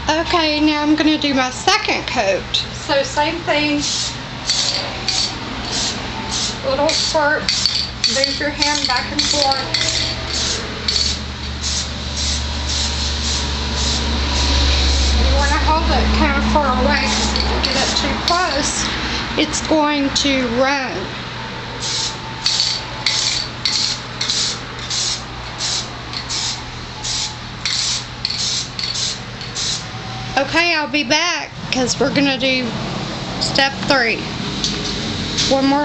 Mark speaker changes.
Speaker 1: Okay, now I'm going to do my second coat. So same thing, little squirt, move your hand back and forth. You want to hold it kind of far away because if you get it too close, it's going to run. Okay, I'll be back because we're going to do step 3. One more